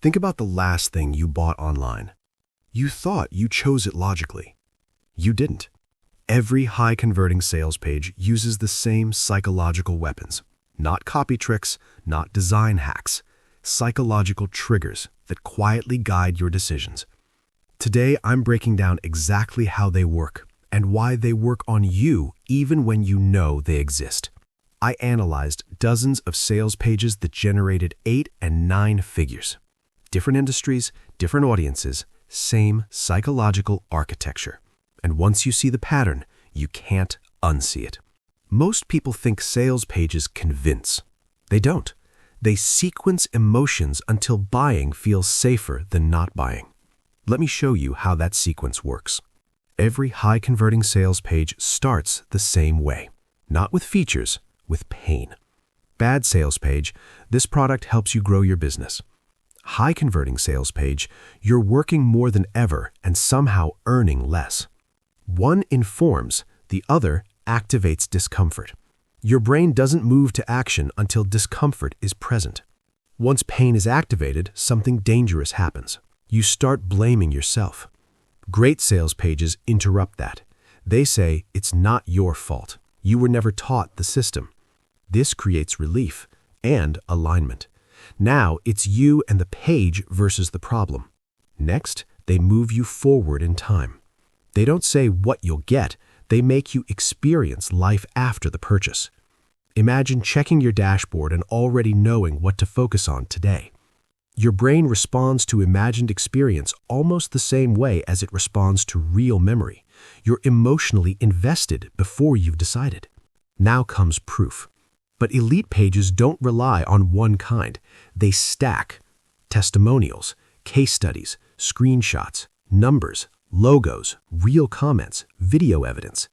Think about the last thing you bought online. You thought you chose it logically. You didn't. Every high-converting sales page uses the same psychological weapons. Not copy tricks, not design hacks. Psychological triggers that quietly guide your decisions. Today, I'm breaking down exactly how they work and why they work on you even when you know they exist. I analyzed dozens of sales pages that generated 8 and 9 figures. Different industries, different audiences, same psychological architecture. And once you see the pattern, you can't unsee it. Most people think sales pages convince. They don't. They sequence emotions until buying feels safer than not buying. Let me show you how that sequence works. Every high-converting sales page starts the same way. Not with features, with pain. Bad sales page, this product helps you grow your business. High-converting sales page, you're working more than ever and somehow earning less. One informs, the other activates discomfort. Your brain doesn't move to action until discomfort is present. Once pain is activated, something dangerous happens. You start blaming yourself. Great sales pages interrupt that. They say it's not your fault. You were never taught the system. This creates relief and alignment. Now it's you and the page versus the problem. Next, they move you forward in time. They don't say what you'll get. They make you experience life after the purchase. Imagine checking your dashboard and already knowing what to focus on today. Your brain responds to imagined experience almost the same way as it responds to real memory. You're emotionally invested before you've decided. Now comes proof. But elite pages don't rely on one kind. They stack testimonials, case studies, screenshots, numbers, logos, real comments, video evidence.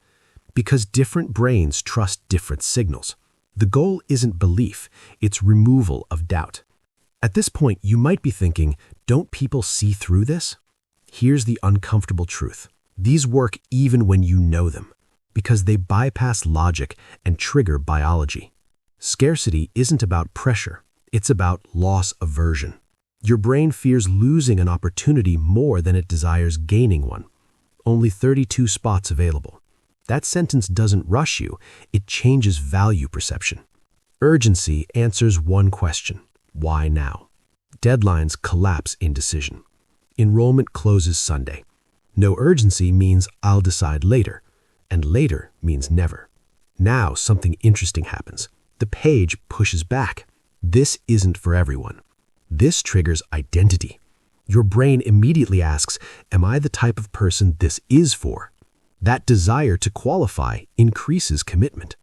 Because different brains trust different signals. The goal isn't belief, it's removal of doubt. At this point, you might be thinking, don't people see through this? Here's the uncomfortable truth. These work even when you know them, because they bypass logic and trigger biology. Scarcity isn't about pressure, it's about loss aversion. Your brain fears losing an opportunity more than it desires gaining one. Only 32 spots available. That sentence doesn't rush you, it changes value perception. Urgency answers one question: why now? Deadlines collapse indecision. Enrollment closes Sunday. No urgency means I'll decide later, and later means never. Now something interesting happens. The page pushes back. This isn't for everyone. This triggers identity. Your brain immediately asks, am I the type of person this is for? That desire to qualify increases commitment.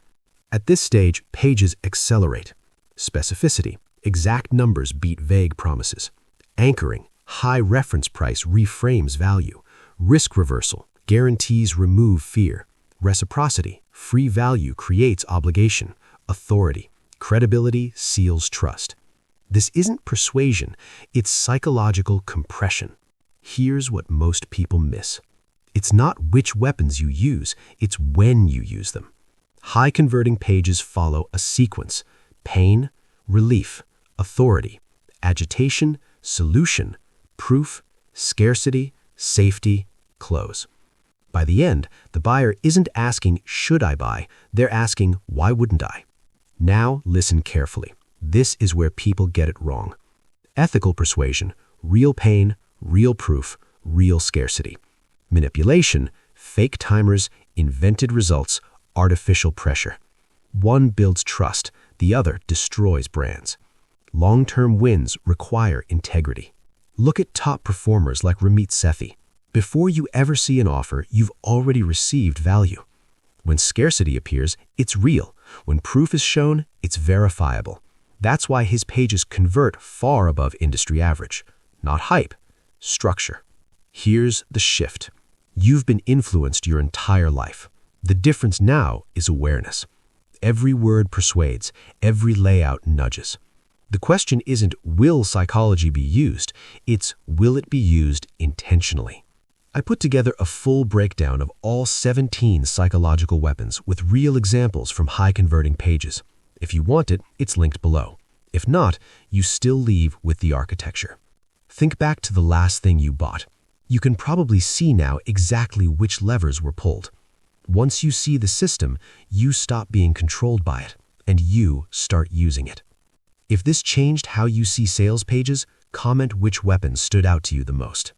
At this stage, pages accelerate. Specificity, exact numbers beat vague promises. Anchoring, high reference price reframes value. Risk reversal, guarantees remove fear. Reciprocity, free value creates obligation. Authority, credibility seals trust. This isn't persuasion, it's psychological compression. Here's what most people miss. It's not which weapons you use, it's when you use them. High-converting pages follow a sequence: pain, relief, authority, agitation, solution, proof, scarcity, safety, close. By the end, the buyer isn't asking, should I buy? They're asking, why wouldn't I? Now listen carefully. This is where people get it wrong. Ethical persuasion, real pain, real proof, real scarcity. Manipulation, fake timers, invented results, artificial pressure. One builds trust, the other destroys brands. Long-term wins require integrity. Look at top performers like Ramit Sethi. Before you ever see an offer, you've already received value. When scarcity appears, it's real. When proof is shown, it's verifiable. That's why his pages convert far above industry average. Not hype, structure. Here's the shift. You've been influenced your entire life. The difference now is awareness. Every word persuades, every layout nudges. The question isn't, will psychology be used? It's, will it be used intentionally? I put together a full breakdown of all 17 psychological weapons with real examples from high-converting pages. If you want it, it's linked below. If not, you still leave with the architecture. Think back to the last thing you bought. You can probably see now exactly which levers were pulled. Once you see the system, you stop being controlled by it, and you start using it. If this changed how you see sales pages, comment which weapon stood out to you the most.